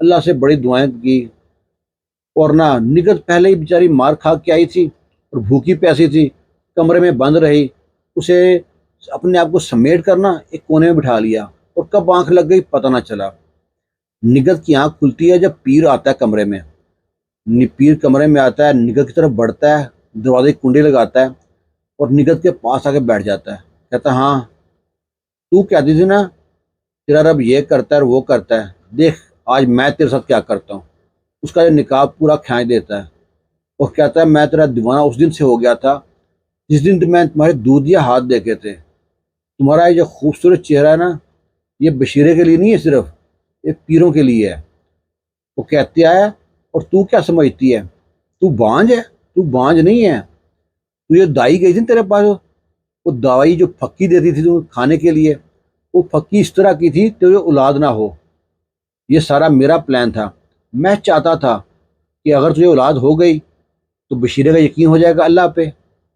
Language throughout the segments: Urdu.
اللہ سے بڑی دعائیں کی، اور نہ نگہت پہلے ہی بیچاری مار کھا کے آئی تھی اور بھوکی پیسی تھی، کمرے میں بند رہی، اسے اپنے آپ کو سمیٹ کرنا ایک کونے میں بٹھا لیا، اور کب آنکھ لگ گئی پتہ نہ چلا۔ نگہت کی آنکھ کھلتی ہے جب پیر آتا ہے کمرے میں، پیر کمرے میں آتا ہے، نگہت کی طرف بڑھتا ہے، دروازے کی کنڈی لگاتا ہے اور نگہت کے پاس آ کے بیٹھ جاتا ہے، کہتا ہے ہاں تو کہتی تھی نا تیرا رب یہ کرتا ہے اور وہ کرتا ہے، دیکھ آج میں تیرے ساتھ کیا کرتا ہوں۔ اس کا جو نقاب پورا کھینچ دیتا ہے اور کہتا ہے میں تیرا دیوانہ اس دن سے ہو گیا تھا جس دن میں تمہارے دودھیا ہاتھ دیکھے تھے، تمہارا یہ جو خوبصورت چہرہ ہے نا، یہ بشیرے کے لیے نہیں ہے، صرف یہ پیروں کے لیے ہے۔ وہ کہتی ہے اور تو کیا سمجھتی ہے، تو بانج ہے؟ تو بانج نہیں ہے، تو یہ دائی گئی تھی نا تیرے پاس، وہ دوائی جو پھکی دیتی تھی تو کھانے کے لیے، وہ پھکی اس طرح کی تھی تو یہ اولاد نہ ہو، یہ سارا میرا پلان تھا، میں چاہتا تھا کہ اگر تجھے اولاد ہو گئی تو بشیرے کا یقین ہو جائے گا اللہ پہ،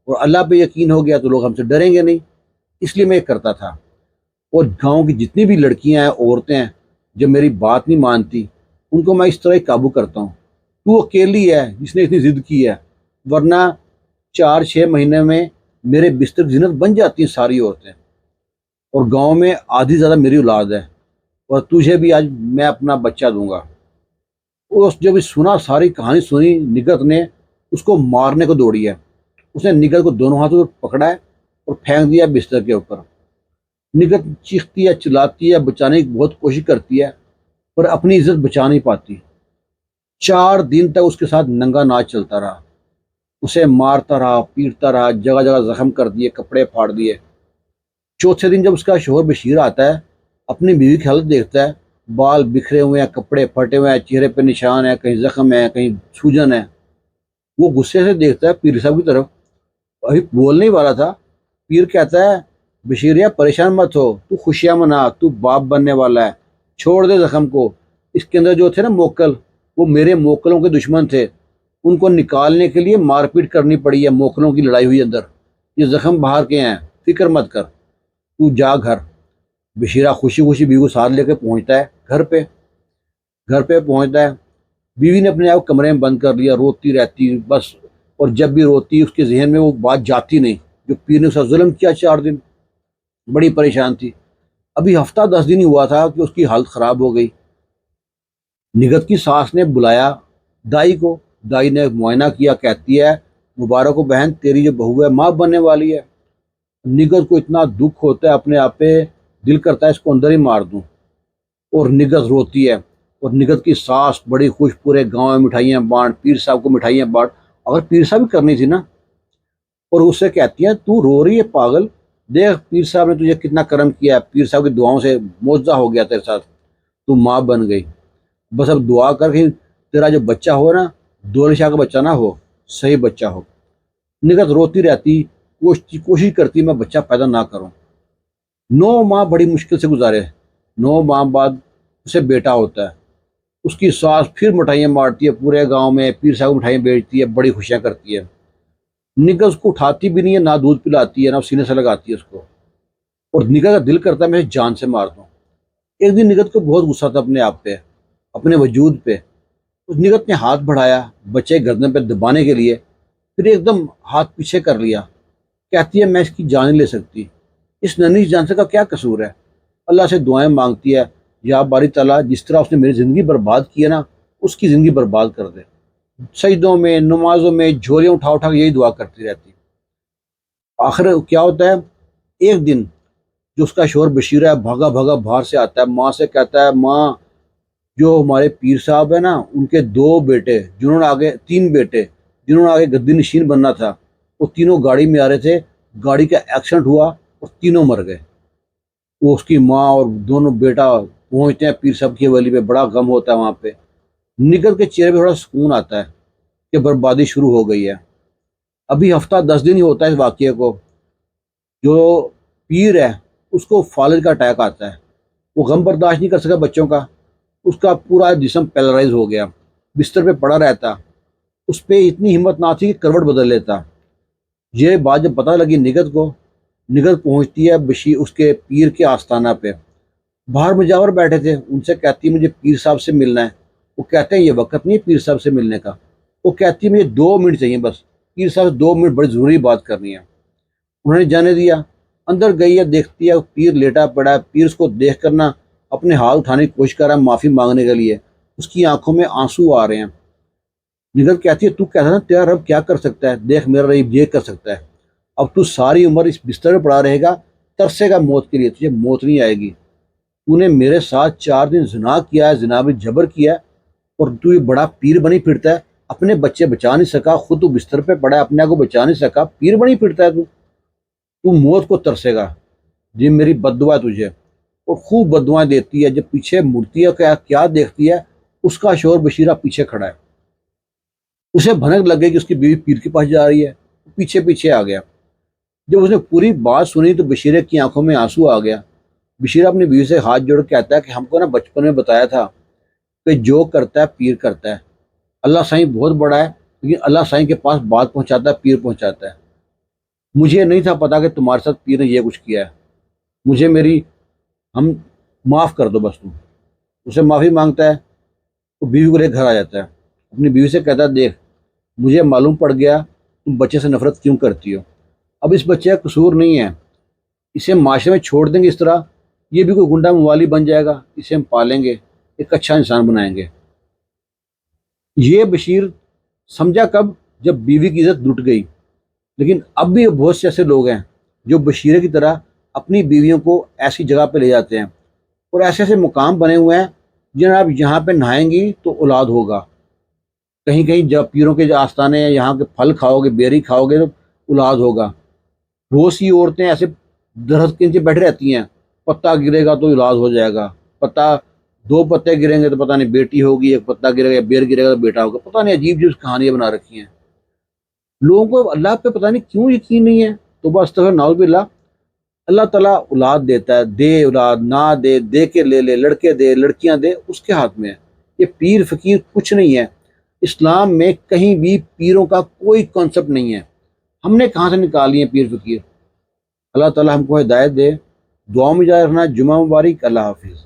اور اللہ پہ یقین ہو گیا تو لوگ ہم سے ڈریں گے نہیں، اس لیے میں یہ کرتا تھا۔ اور گاؤں کی جتنی بھی لڑکیاں ہیں، عورتیں ہیں، جب میری بات نہیں مانتی ان کو میں اس طرح ہی قابو کرتا ہوں۔ تو اکیلی ہے جس نے اتنی ضد کی ہے، ورنہ 4-6 مہینے میں میرے بستر کی زینت بن جاتی ہیں ساری عورتیں، اور گاؤں میں آدھی زیادہ میری اولاد ہے، اور تجھے بھی آج میں اپنا بچہ دوں گا۔ اس جب سنا، ساری کہانی سنی، نگہت نے اس کو مارنے کو دوڑی ہے، اس نے نگہت کو دونوں ہاتھوں سے پکڑا ہے اور پھینک دیا بستر کے اوپر۔ نگہت چیختی ہے، چلاتی ہے، بچانے کی بہت کوشش کرتی ہے، پر اپنی عزت بچا نہیں پاتی۔ 4 دن تک اس کے ساتھ ننگا ناچ چلتا رہا، اسے مارتا رہا، پیٹتا رہا، جگہ جگہ زخم کر دیے، کپڑے پھاڑ دیے۔ چوتھے دن جب اس کا شوہر بشیر آتا ہے، اپنی بیوی کی حالت دیکھتا ہے، بال بکھرے ہوئے ہیں، کپڑے پھٹے ہوئے ہیں، چہرے پہ نشان ہے، کہیں زخم ہے، کہیں سوجن ہے، وہ غصے سے دیکھتا ہے پیر صاحب کی طرف، ابھی بول نہیں والا تھا، پیر کہتا ہے بشیریا پریشان مت ہو، تو خوشیاں منا، تو باپ بننے والا ہے، چھوڑ دے زخم کو۔ اس کے اندر جو تھے نا موکل، وہ میرے موکلوں کے دشمن تھے، ان کو نکالنے کے لیے مار پیٹ کرنی پڑی ہے، موکلوں کی لڑائی ہوئی اندر، یہ زخم باہر کے ہیں، فکر مت کر، تو جا گھر۔ بشیرہ خوشی خوشی بیوی کو ساتھ لے کے پہنچتا ہے گھر پہ، گھر پہ پہنچتا ہے، بیوی نے اپنے آپ کمرے میں بند کر لیا، روتی رہتی بس، اور جب بھی روتی اس کے ذہن میں وہ بات جاتی نہیں جو پیر نے اس کا ظلم کیا 4 دن، بڑی پریشان تھی۔ ابھی ہفتہ 10 دن ہی ہوا تھا کہ اس کی حالت خراب ہو گئی۔ نگہت کی ساس نے بلایا دائی کو، دائی نے معائنہ کیا، کہتی ہے مبارک ہو بہن، تیری جو بہو ہے ماں بننے والی ہے۔ نگہت کو اتنا دکھ ہوتا ہے اپنے آپ پہ، دل کرتا ہے اس کو اندر ہی مار دوں، اور نگہت روتی ہے، اور نگہت کی ساس بڑی خوش، پورے گاؤں میں مٹھائیاں بانٹ، پیر صاحب کو مٹھائیاں بانٹ، اگر پیر صاحب بھی کرنی تھی نا، اور اس سے کہتی ہیں تو رو رہی ہے پاگل، دیکھ پیر صاحب نے تجھے کتنا کرم کیا ہے، پیر صاحب کی دعاؤں سے معجزہ ہو گیا تیرے ساتھ، تو ماں بن گئی، بس اب دعا کر کے تیرا جو بچہ ہو نا، دولت شاہ کا بچہ نہ ہو، صحیح بچہ ہو۔ نگہت روتی رہتی، کوشش کرتی میں بچہ پیدا نہ کروں۔ 9 ماہ بڑی مشکل سے گزارے، 9 ماہ بعد اسے بیٹا ہوتا ہے۔ اس کی ساس پھر مٹھائیاں بانٹتی ہے پورے گاؤں میں، پیر صاحب کو مٹھائیاں بیچتی ہے، بڑی خوشیاں کرتی ہے۔ نگہت اس کو اٹھاتی بھی نہیں ہے، نہ دودھ پلاتی ہے، نہ سینے سے لگاتی ہے اس کو، اور نگہت کا دل کرتا ہے میں اسے جان سے مار دوں۔ ایک دن نگہت کو بہت غصہ تھا اپنے آپ پہ، اپنے وجود پہ، اس نگہت نے ہاتھ بڑھایا بچے کے گردن پہ دبانے کے لیے، پھر ایک دم ہاتھ پیچھے کر لیا، کہتی ہے میں اس کی جان نہیں لے سکتی، اس ننھی جان سے کا کیا قصور ہے۔ اللہ سے دعائیں مانگتی ہے، یا باری تعالیٰ جس طرح اس نے میری زندگی برباد کی ہے نا، اس کی زندگی برباد کر دے۔ سجدوں میں، نمازوں میں جھولیاں اٹھا اٹھا کے یہی دعا کرتی رہتی۔ آخر کیا ہوتا ہے، ایک دن جو اس کا شوہر بشیر ہے بھاگا بھاگا باہر سے آتا ہے، ماں سے کہتا ہے ماں جو ہمارے پیر صاحب ہیں نا، ان کے 2 بیٹے جنہوں نے آگے 3 بیٹے جنہوں نے آگے گدی نشین بننا تھا، وہ تینوں گاڑی میں آ رہے تھے، گاڑی کا ایکسیڈنٹ ہوا اور تینوں مر گئے۔ وہ اس کی ماں اور دونوں بیٹا پہنچتے ہیں پیر صاحب کی حویلی پہ، بڑا غم ہوتا ہے وہاں پہ۔ نگہت کے چہرے پہ تھوڑا سکون آتا ہے کہ بربادی شروع ہو گئی ہے۔ ابھی ہفتہ 10 دن ہی ہوتا ہے اس واقعے کو، جو پیر ہے اس کو فالج کا اٹیک آتا ہے، وہ غم برداشت نہیں کر سکا بچوں کا، اس کا پورا جسم پیرالائز ہو گیا، بستر پہ پڑا رہتا، اس پہ اتنی ہمت نہ تھی کہ کروٹ بدل لیتا۔ یہ بات جب پتہ لگی نگہت کو، نگہت پہنچتی ہے بشیر اس کے پیر کے آستانہ پہ، باہر مجاور بیٹھے تھے، ان سے کہتی ہے مجھے پیر صاحب سے ملنا ہے۔ وہ کہتے ہیں یہ وقت نہیں ہے پیر صاحب سے ملنے کا. وہ کہتی ہے مجھے 2 منٹ چاہیے بس، پیر صاحب سے 2 منٹ بڑی ضروری بات کرنی ہے. انہوں نے جانے دیا. اندر گئی ہے، دیکھتی ہے پیر لیٹا پڑا ہے. پیر اس کو دیکھ کر نا اپنے ہاتھ اٹھانے کی کوشش کر رہا ہے معافی مانگنے کے لیے. اس کی آنکھوں میں آنسو آ رہے ہیں. نگل کہتی ہے تو کہتا نا تیرا رب کیا کر سکتا ہے، دیکھ میرا رب یہ کر سکتا ہے. اب تو ساری عمر اس بستر پہ پڑا رہے گا، ترسے گا موت کے لیے، تجھے موت نہیں آئے گی. تو نے میرے ساتھ 4 دن زنا کیا ہے، زنا بھی جبر کیا ہے، اور تو یہ بڑا پیر بنی پھرتا ہے. اپنے بچے بچا نہیں سکا، خود تو بستر پہ پڑا ہے، اپنے آپ کو بچا نہیں سکا، پیر بنی پھرتا ہے تو موت کو ترسے گا. جی میری بد دعا ہے تجھے. اور خوب بد دعائیں دیتی ہے. جب پیچھے مڑتی ہے کیا دیکھتی ہے، اس کا شوہر بشیرہ پیچھے کھڑا ہے. اسے بھنک لگ گئی کہ اس کی بیوی پیر کے پاس جا رہی ہے. پیچھے پیچھے آ گیا. جب اس نے پوری بات سنی تو بشیرے کی آنکھوں میں آنسو آ گیا. بشیرہ اپنی بیوی سے ہاتھ جوڑ کے کہتا ہے کہ ہم کو نا بچپن میں بتایا تھا کہ جو کرتا ہے پیر کرتا ہے. اللہ سائیں بہت بڑا ہے، لیکن اللہ سائیں کے پاس بات پہنچاتا ہے، پیر پہنچاتا ہے. مجھے نہیں تھا پتا کہ تمہارے ساتھ پیر نے یہ کچھ کیا ہے. مجھے میری ہم معاف کر دو بس تم. اسے معافی مانگتا ہے تو بیوی کو لے گھر آ جاتا ہے. اپنی بیوی سے کہتا ہے دیکھ مجھے معلوم پڑ گیا تم بچے سے نفرت کیوں کرتی ہو. اب اس بچے کا قصور نہیں ہے، اسے معاشرے میں چھوڑ دیں گے اس طرح، یہ بھی کوئی گنڈا موالی بن جائے گا. اسے ہم پالیں گے، ایک اچھا انسان بنائیں گے. یہ بشیر سمجھا کب؟ جب بیوی کی عزت لٹ گئی. لیکن اب بھی بہت سے ایسے لوگ ہیں جو بشیرے کی طرح اپنی بیویوں کو ایسی جگہ پہ لے جاتے ہیں، اور ایسے ایسے مقام بنے ہوئے ہیں جناب یہاں پہ نہائیں گی تو اولاد ہوگا. کہیں کہیں جب پیروں کے جو آستانے ہیں یہاں کے پھل کھاؤ گے، بیری کھاؤ گے تو اولاد ہوگا. بہت سی عورتیں ایسے درخت کے نیچے بیٹھ رہتی ہیں، پتا گرے گا تو اولاد ہو جائے گا. پتا 2 پتے گریں گے تو پتہ نہیں بیٹی ہوگی، ایک پتا گرے گا یا بیر گرے گا تو بیٹا ہوگا. پتہ نہیں عجیب عجیب کہانیاں بنا رکھی ہیں. لوگوں کو اللہ پہ پتہ نہیں کیوں یقین نہیں ہے. تو بس استغفر نعوذ باللہ. اللہ تعالیٰ اولاد دیتا ہے، دے اولاد نہ دے، دے کے لے لے، لڑکے دے لڑکیاں دے، اس کے ہاتھ میں ہے. یہ پیر فقیر کچھ نہیں ہے. اسلام میں کہیں بھی پیروں کا کوئی کانسیپٹ نہیں ہے. ہم نے کہاں سے نکالی ہیں پیر فقیر. اللہ تعالیٰ ہم کو ہدایت دے. دعاؤں میں جائے رکھنا. جمعہ مبارک. اللہ حافظ.